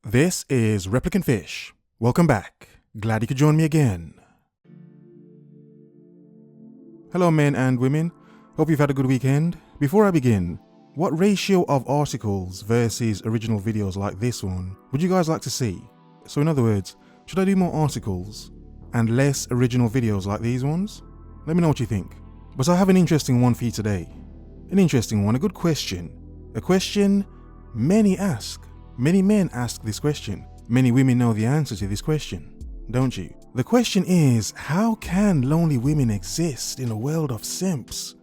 This is Replicant Fish. Welcome back. Glad you could join me again. Hello men and women. Hope you've had a good weekend. Before I begin, what ratio of articles versus original videos like this one would you guys like to see? So in other words, should I do more articles and less original videos like these ones? Let me know what you think. But I have an interesting one for you today. An interesting one, a good question. A question many ask. Many men ask this question. Many women know the answer to this question, don't you? The question is, how can lonely women exist in a world of simps?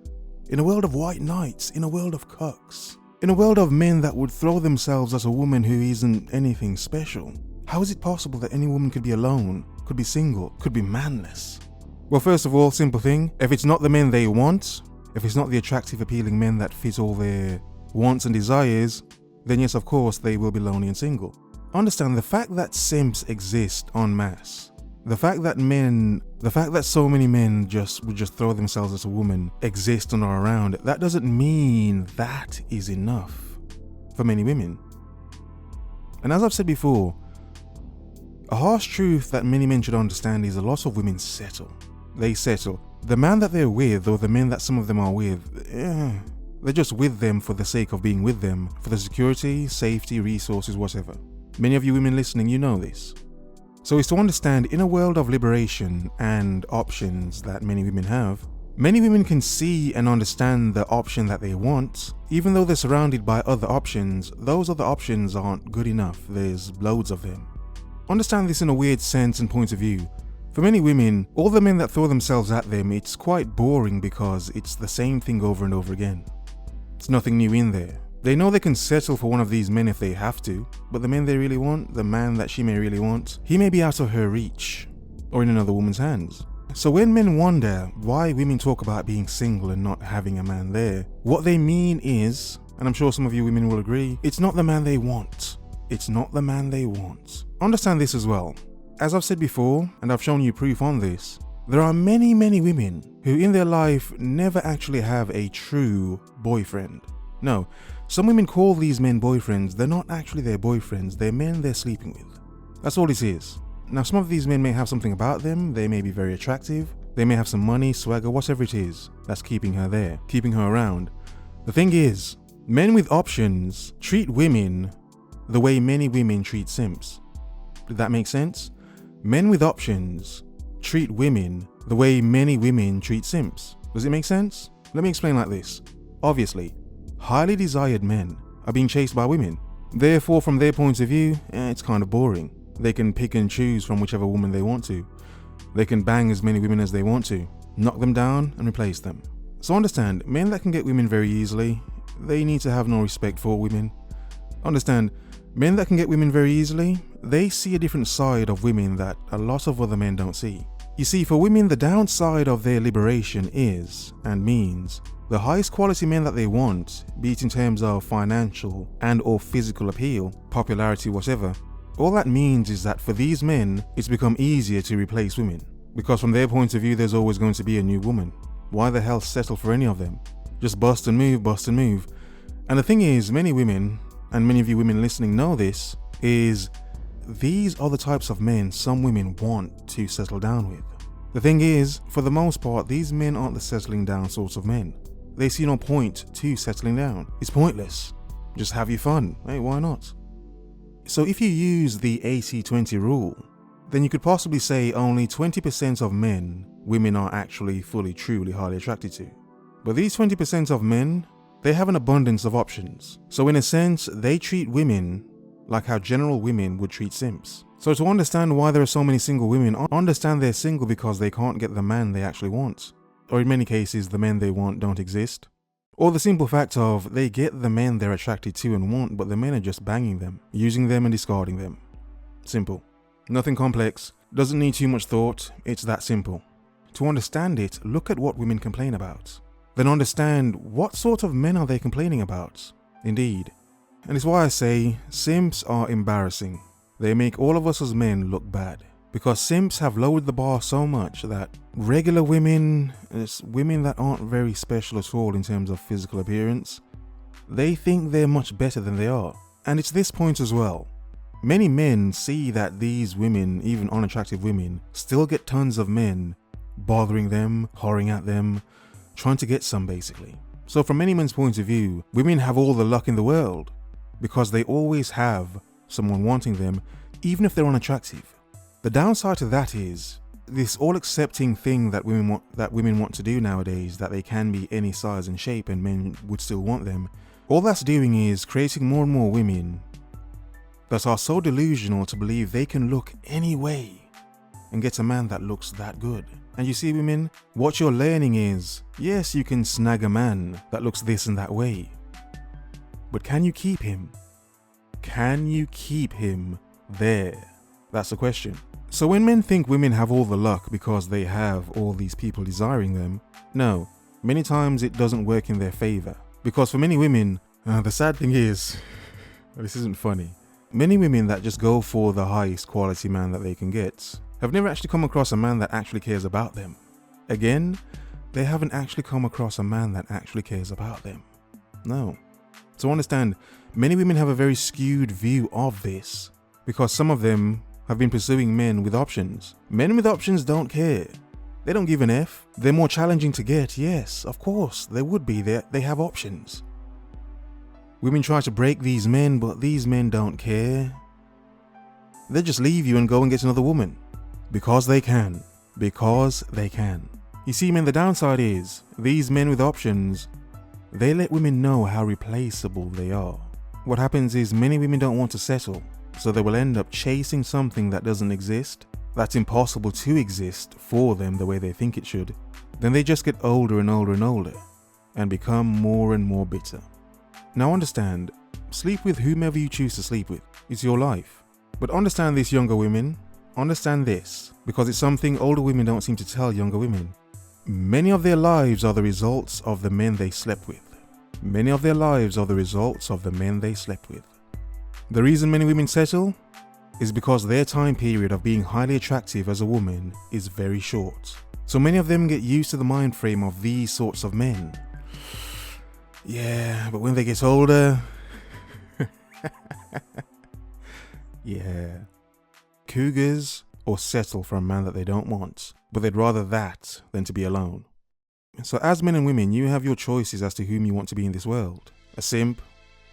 In a world of white knights? In a world of cucks? In a world of men that would throw themselves at a woman who isn't anything special? How is it possible that any woman could be alone, could be single, could be manless? Well, first of all, simple thing, if it's not the men they want, if it's not the attractive, appealing men that fit all their wants and desires, then yes, of course, they will be lonely and single. Understand the fact that simps exist en masse. The fact that so many men would just throw themselves at a woman exist and are around, that doesn't mean that is enough for many women. And as I've said before, a harsh truth that many men should understand is a lot of women settle. They settle. The man that they're with, or the men that some of them are with, they're just with them for the sake of being with them, for the security, safety, resources, whatever. Many of you women listening, you know this. So it's to understand, in a world of liberation and options that many women have, many women can see and understand the option that they want. Even though they're surrounded by other options, those other options aren't good enough. There's loads of them. Understand this in a weird sense and point of view. For many women, all the men that throw themselves at them, it's quite boring because it's the same thing over and over again. It's nothing new in there. They know they can settle for one of these men if they have to, but the men they really want, the man that she may really want, he may be out of her reach or in another woman's hands. So when men wonder why women talk about being single and not having a man there, what they mean is, and I'm sure some of you women will agree, it's not the man they want. It's not the man they want. Understand this as well. As I've said before, and I've shown you proof on this, there are many women who in their life never actually have a true boyfriend. No, some women call these men boyfriends. They're not actually their boyfriends, they're men they're sleeping with. That's all this is. Now, some of these men may have something about them, they may be very attractive, they may have some money, swagger, whatever it is that's keeping her there, keeping her around. The thing is, men with options treat women the way many women treat simps. Did that make sense? Men with options treat women the way many women treat simps. Does it make sense? Let me explain like this. Obviously, highly desired men are being chased by women. Therefore, from their point of view, it's kind of boring. They can pick and choose from whichever woman they want to. They can bang as many women as they want to, knock them down and replace them. So understand, men that can get women very easily, they need to have no respect for women. Understand, men that can get women very easily, they see a different side of women that a lot of other men don't see. You see, for women, the downside of their liberation is, and means, the highest quality men that they want, be it in terms of financial and or physical appeal, popularity, whatever, all that means is that for these men, it's become easier to replace women. Because from their point of view, there's always going to be a new woman. Why the hell settle for any of them? Just bust and move, bust and move. And the thing is, many women, and many of you women listening know this, is these are the types of men some women want to settle down with. The thing is, for the most part, these men aren't the settling down sorts of men. They see no point to settling down. It's pointless. Just have your fun. Hey, why not? So if you use the 80-20 rule, then you could possibly say only 20% of men women are actually fully, truly, highly attracted to. But these 20% of men, they have an abundance of options. So in a sense, they treat women like how general women would treat simps. So to understand why there are so many single women, understand they're single because they can't get the man they actually want. Or in many cases, the men they want don't exist. Or the simple fact of they get the men they're attracted to and want, but the men are just banging them, using them and discarding them. Simple. Nothing complex. Doesn't need too much thought. It's that simple. To understand it, look at what women complain about. Then understand what sort of men are they complaining about. Indeed. And it's why I say simps are embarrassing. They make all of us as men look bad. Because simps have lowered the bar so much that regular women, women that aren't very special at all in terms of physical appearance, they think they're much better than they are. And it's this point as well. Many men see that these women, even unattractive women, still get tons of men bothering them, whoring at them, trying to get some basically. So from many men's point of view, women have all the luck in the world because they always have someone wanting them, even if they're unattractive. The downside to that is this all-accepting thing that women want to do nowadays, that they can be any size and shape and men would still want them. All that's doing is creating more and more women that are so delusional to believe they can look any way and get a man that looks that good. And you see, women, what you're learning is, yes, you can snag a man that looks this and that way, but can you keep him? Can you keep him there? That's the question. So when men think women have all the luck because they have all these people desiring them, no, many times it doesn't work in their favor. Because for many women, the sad thing is, this isn't funny, many women that just go for the highest quality man that they can get have never actually come across a man that actually cares about them. Again, they haven't actually come across a man that actually cares about them. No. So understand, many women have a very skewed view of this because some of them have been pursuing men with options. Men with options don't care. They don't give an F. They're more challenging to get. Yes, of course, they would be. They have options. Women try to break these men, but these men don't care. They just leave you and go and get another woman. Because they can. Because they can. You see, men, the downside is, these men with options, they let women know how replaceable they are. What happens is many women don't want to settle, so they will end up chasing something that doesn't exist, that's impossible to exist for them the way they think it should. Then they just get older and older and older, and become more and more bitter. Now understand, sleep with whomever you choose to sleep with. It's your life. But understand this, younger women. Understand this, because it's something older women don't seem to tell younger women. Many of their lives are the results of the men they slept with. Many of their lives are the results of the men they slept with. The reason many women settle is because their time period of being highly attractive as a woman is very short. So many of them get used to the mind frame of these sorts of men. Yeah, but when they get older, yeah. Cougars or settle for a man that they don't want, but they'd rather that than to be alone. So as men and women, you have your choices as to whom you want to be in this world. A simp,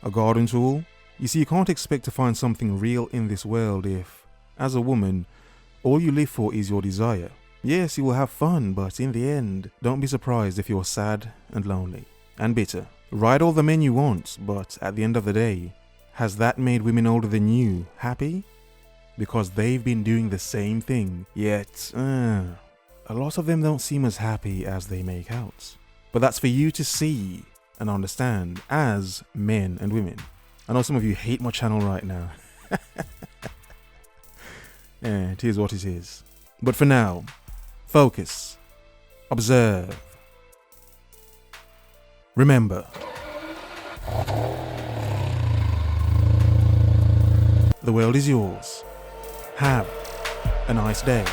a garden tool. You see, you can't expect to find something real in this world if, as a woman, all you live for is your desire. Yes, you will have fun, but in the end, don't be surprised if you're sad and lonely and bitter. Ride all the men you want, but at the end of the day, has that made women older than you happy? Because they've been doing the same thing, yet, a lot of them don't seem as happy as they make out. But that's for you to see and understand as men and women. I know some of you hate my channel right now. Yeah, it is what it is. But for now, focus, observe, remember. The world is yours. Have a nice day.